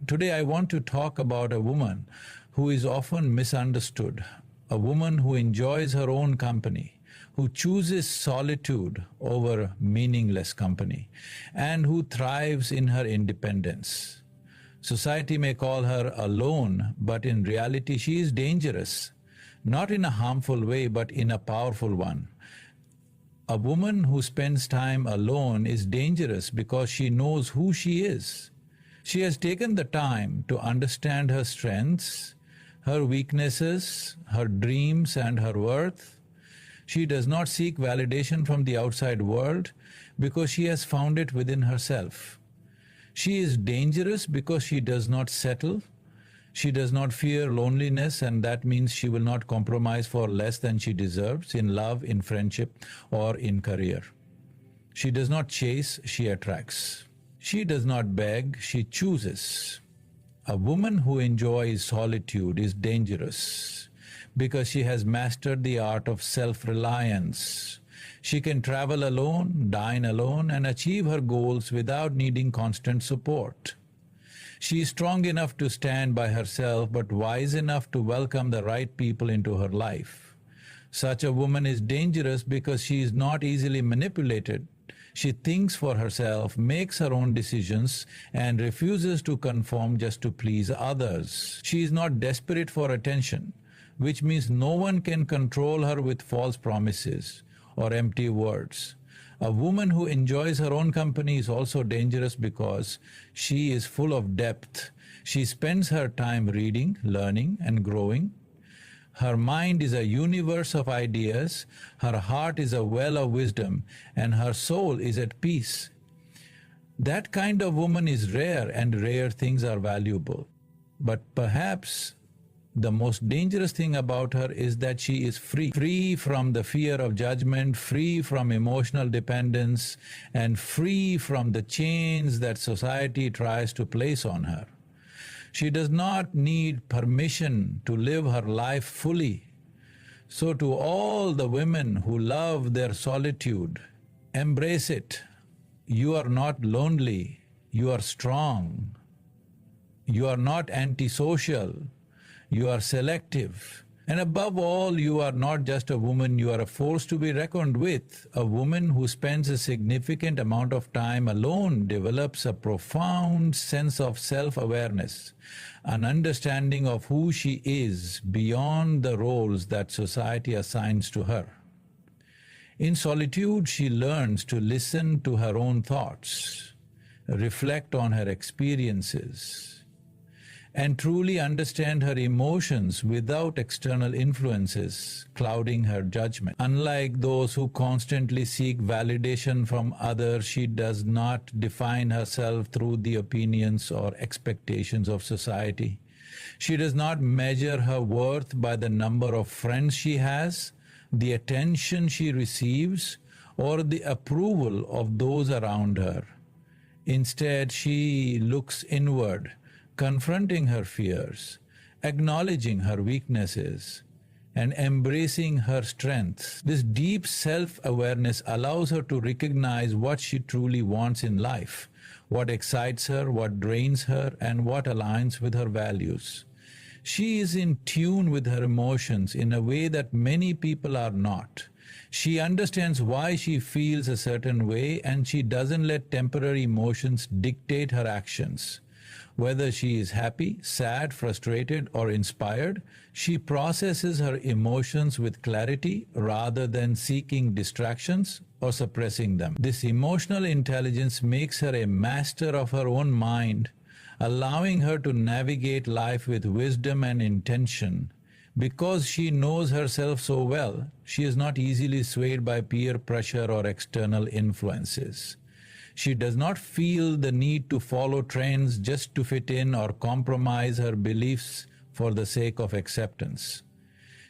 Today I want to talk about a woman who is often misunderstood, a woman who enjoys her own company, who chooses solitude over meaningless company, and who thrives in her independence. Society may call her alone, but in reality she is dangerous, not in a harmful way, but in a powerful one. A woman who spends time alone is dangerous because she knows who she is. She has taken the time to understand her strengths, her weaknesses, her dreams, and her worth. She does not seek validation from the outside world because she has found it within herself. She is dangerous because she does not settle. She does not fear loneliness, and that means she will not compromise for less than she deserves in love, in friendship, or in career. She does not chase, she attracts. She does not beg, she chooses. A woman who enjoys solitude is dangerous because she has mastered the art of self-reliance. She can travel alone, dine alone, and achieve her goals without needing constant support. She is strong enough to stand by herself, but wise enough to welcome the right people into her life. Such a woman is dangerous because she is not easily manipulated. She thinks for herself, makes her own decisions, and refuses to conform just to please others. She is not desperate for attention, which means no one can control her with false promises or empty words. A woman who enjoys her own company is also dangerous because she is full of depth. She spends her time reading, learning, and growing. Her mind is a universe of ideas, her heart is a well of wisdom, and her soul is at peace. That kind of woman is rare, and rare things are valuable. But perhaps the most dangerous thing about her is that she is free from the fear of judgment, free from emotional dependence, and free from the chains that society tries to place on her. She does not need permission to live her life fully. So to all the women who love their solitude, embrace it. You are not lonely, you are strong. You are not antisocial, you are selective. And above all, you are not just a woman, you are a force to be reckoned with. A woman who spends a significant amount of time alone develops a profound sense of self-awareness, an understanding of who she is beyond the roles that society assigns to her. In solitude, she learns to listen to her own thoughts, reflect on her experiences, and truly understand her emotions without external influences clouding her judgment. Unlike those who constantly seek validation from others, she does not define herself through the opinions or expectations of society. She does not measure her worth by the number of friends she has, the attention she receives, or the approval of those around her. Instead, she looks inward, confronting her fears, acknowledging her weaknesses, and embracing her strengths. This deep self-awareness allows her to recognize what she truly wants in life, what excites her, what drains her, and what aligns with her values. She is in tune with her emotions in a way that many people are not. She understands why she feels a certain way, and she doesn't let temporary emotions dictate her actions. Whether she is happy, sad, frustrated, or inspired, she processes her emotions with clarity rather than seeking distractions or suppressing them. This emotional intelligence makes her a master of her own mind, allowing her to navigate life with wisdom and intention. Because she knows herself so well, she is not easily swayed by peer pressure or external influences. She does not feel the need to follow trends just to fit in or compromise her beliefs for the sake of acceptance.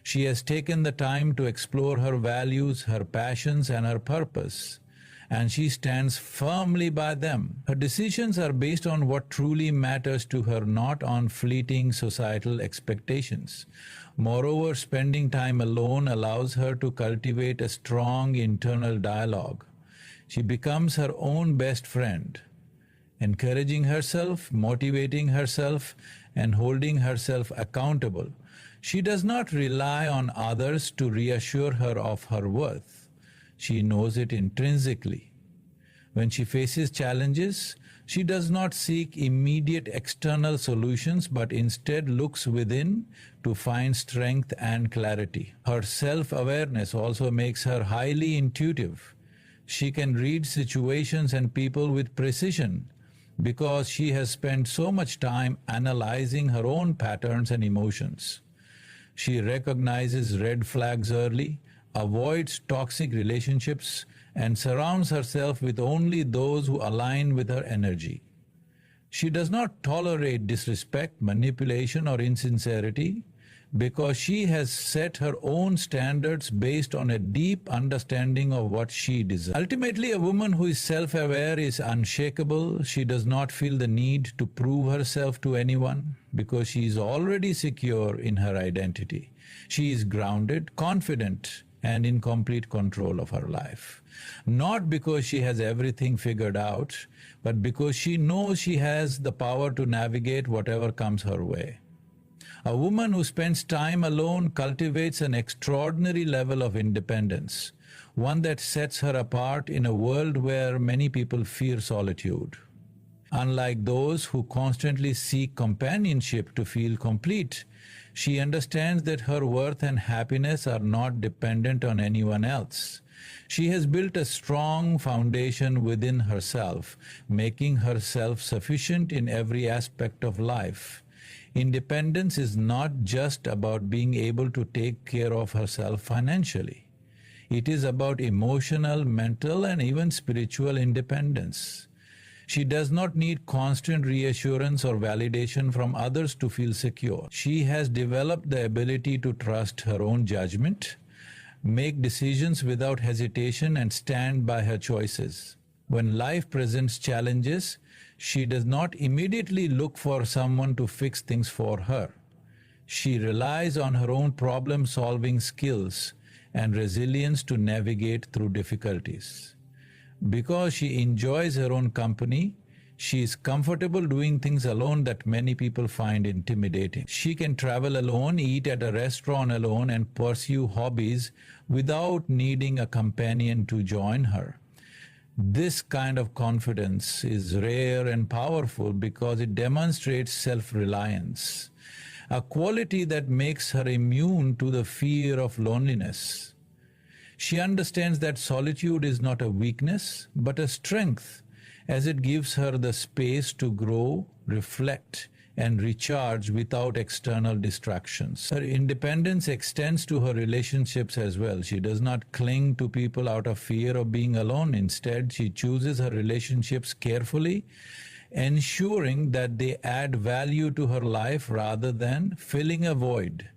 She has taken the time to explore her values, her passions, and her purpose, and she stands firmly by them. Her decisions are based on what truly matters to her, not on fleeting societal expectations. Moreover, spending time alone allows her to cultivate a strong internal dialogue. She becomes her own best friend, encouraging herself, motivating herself, and holding herself accountable. She does not rely on others to reassure her of her worth. She knows it intrinsically. When she faces challenges, she does not seek immediate external solutions but instead looks within to find strength and clarity. Her self-awareness also makes her highly intuitive. She can read situations and people with precision because she has spent so much time analyzing her own patterns and emotions. She recognizes red flags early, avoids toxic relationships, and surrounds herself with only those who align with her energy. She does not tolerate disrespect, manipulation, or insincerity because she has set her own standards based on a deep understanding of what she deserves. Ultimately, a woman who is self-aware is unshakable. She does not feel the need to prove herself to anyone because she is already secure in her identity. She is grounded, confident, and in complete control of her life. Not because she has everything figured out, but because she knows she has the power to navigate whatever comes her way. A woman who spends time alone cultivates an extraordinary level of independence, one that sets her apart in a world where many people fear solitude. Unlike those who constantly seek companionship to feel complete, she understands that her worth and happiness are not dependent on anyone else. She has built a strong foundation within herself, making herself sufficient in every aspect of life. Independence is not just about being able to take care of herself financially. It is about emotional, mental, and even spiritual independence. She does not need constant reassurance or validation from others to feel secure. She has developed the ability to trust her own judgment, make decisions without hesitation, and stand by her choices. When life presents challenges, she does not immediately look for someone to fix things for her. She relies on her own problem-solving skills and resilience to navigate through difficulties. Because she enjoys her own company, she is comfortable doing things alone that many people find intimidating. She can travel alone, eat at a restaurant alone, and pursue hobbies without needing a companion to join her. This kind of confidence is rare and powerful because it demonstrates self-reliance, a quality that makes her immune to the fear of loneliness. She understands that solitude is not a weakness, but a strength, as it gives her the space to grow, reflect, and recharge without external distractions. Her independence extends to her relationships as well. She does not cling to people out of fear of being alone. Instead, she chooses her relationships carefully, ensuring that they add value to her life rather than filling a void.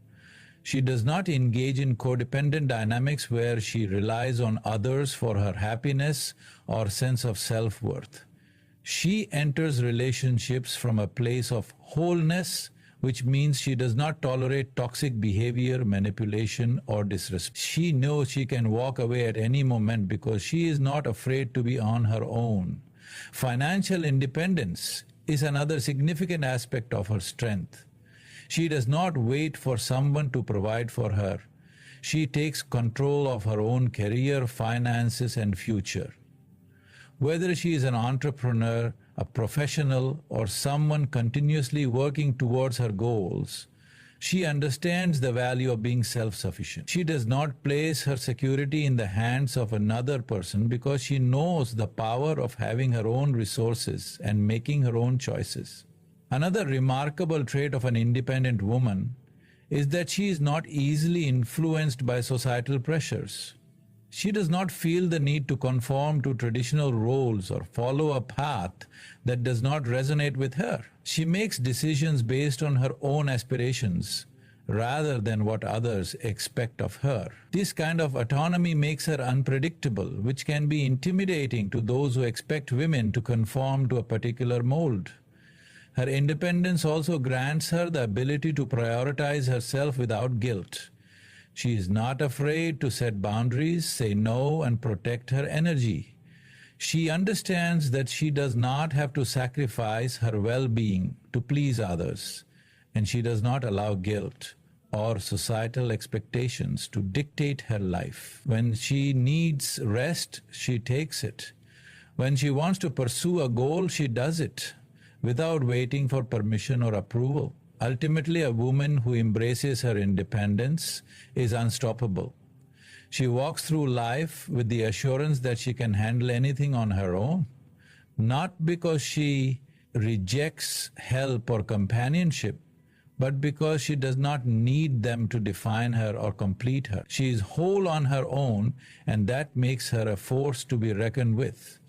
She does not engage in codependent dynamics where she relies on others for her happiness or sense of self-worth. She enters relationships from a place of wholeness, which means she does not tolerate toxic behavior, manipulation, or disrespect. She knows she can walk away at any moment because she is not afraid to be on her own. Financial independence is another significant aspect of her strength. She does not wait for someone to provide for her. She takes control of her own career, finances, and future. Whether she is an entrepreneur, a professional, or someone continuously working towards her goals, she understands the value of being self-sufficient. She does not place her security in the hands of another person because she knows the power of having her own resources and making her own choices. Another remarkable trait of an independent woman is that she is not easily influenced by societal pressures. She does not feel the need to conform to traditional roles or follow a path that does not resonate with her. She makes decisions based on her own aspirations rather than what others expect of her. This kind of autonomy makes her unpredictable, which can be intimidating to those who expect women to conform to a particular mold. Her independence also grants her the ability to prioritize herself without guilt. She is not afraid to set boundaries, say no, and protect her energy. She understands that she does not have to sacrifice her well-being to please others, and she does not allow guilt or societal expectations to dictate her life. When she needs rest, she takes it. When she wants to pursue a goal, she does it without waiting for permission or approval. Ultimately, a woman who embraces her independence is unstoppable. She walks through life with the assurance that she can handle anything on her own, not because she rejects help or companionship, but because she does not need them to define her or complete her. She is whole on her own, and that makes her a force to be reckoned with.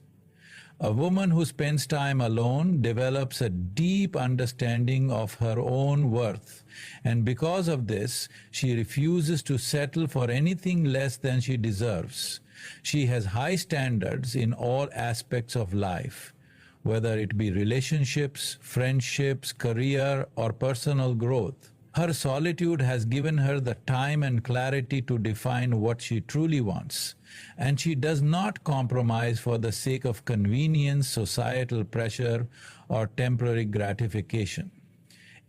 A woman who spends time alone develops a deep understanding of her own worth, and because of this, she refuses to settle for anything less than she deserves. She has high standards in all aspects of life, whether it be relationships, friendships, career, or personal growth. Her solitude has given her the time and clarity to define what she truly wants, and she does not compromise for the sake of convenience, societal pressure, or temporary gratification.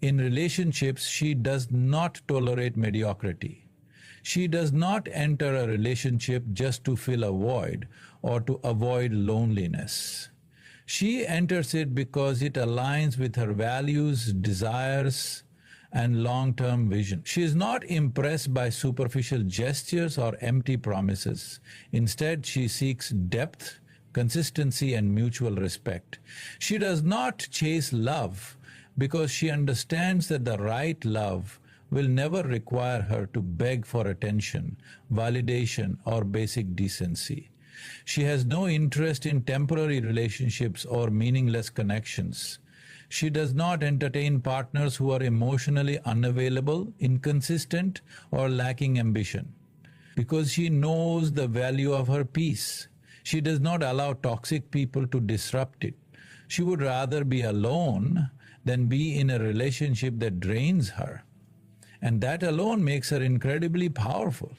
In relationships, she does not tolerate mediocrity. She does not enter a relationship just to fill a void or to avoid loneliness. She enters it because it aligns with her values, desires, and long-term vision. She is not impressed by superficial gestures or empty promises. Instead, she seeks depth, consistency, and mutual respect. She does not chase love because she understands that the right love will never require her to beg for attention, validation, or basic decency. She has no interest in temporary relationships or meaningless connections. She does not entertain partners who are emotionally unavailable, inconsistent, or lacking ambition. Because she knows the value of her peace, she does not allow toxic people to disrupt it. She would rather be alone than be in a relationship that drains her. And that alone makes her incredibly powerful.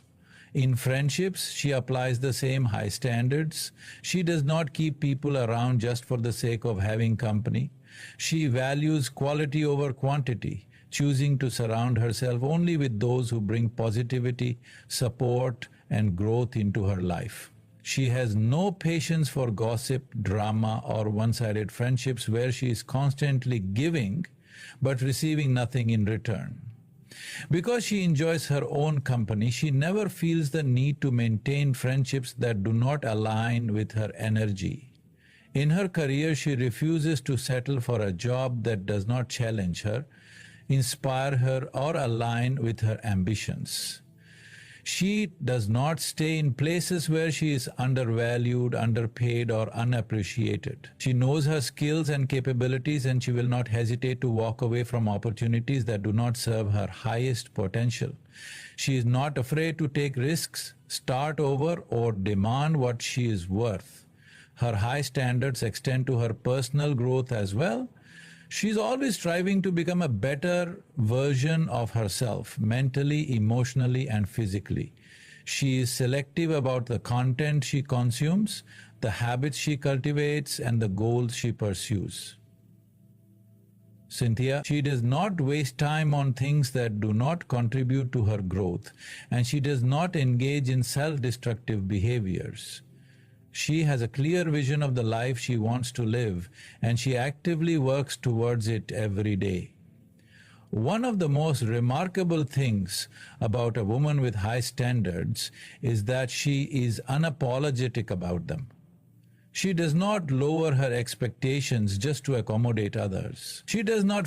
In friendships, she applies the same high standards. She does not keep people around just for the sake of having company. She values quality over quantity, choosing to surround herself only with those who bring positivity, support, and growth into her life. She has no patience for gossip, drama, or one-sided friendships where she is constantly giving but receiving nothing in return. Because she enjoys her own company, she never feels the need to maintain friendships that do not align with her energy. In her career, she refuses to settle for a job that does not challenge her, inspire her, or align with her ambitions. She does not stay in places where she is undervalued, underpaid, or unappreciated. She knows her skills and capabilities, and she will not hesitate to walk away from opportunities that do not serve her highest potential. She is not afraid to take risks, start over, or demand what she is worth. Her high standards extend to her personal growth as well. She's always striving to become a better version of herself, mentally, emotionally, and physically. She is selective about the content she consumes, the habits she cultivates, and the goals she pursues. Cynthia, she does not waste time on things that do not contribute to her growth, and she does not engage in self-destructive behaviors. She has a clear vision of the life she wants to live, and she actively works towards it every day. One of the most remarkable things about a woman with high standards is that she is unapologetic about them. She does not lower her expectations just to accommodate others. She does not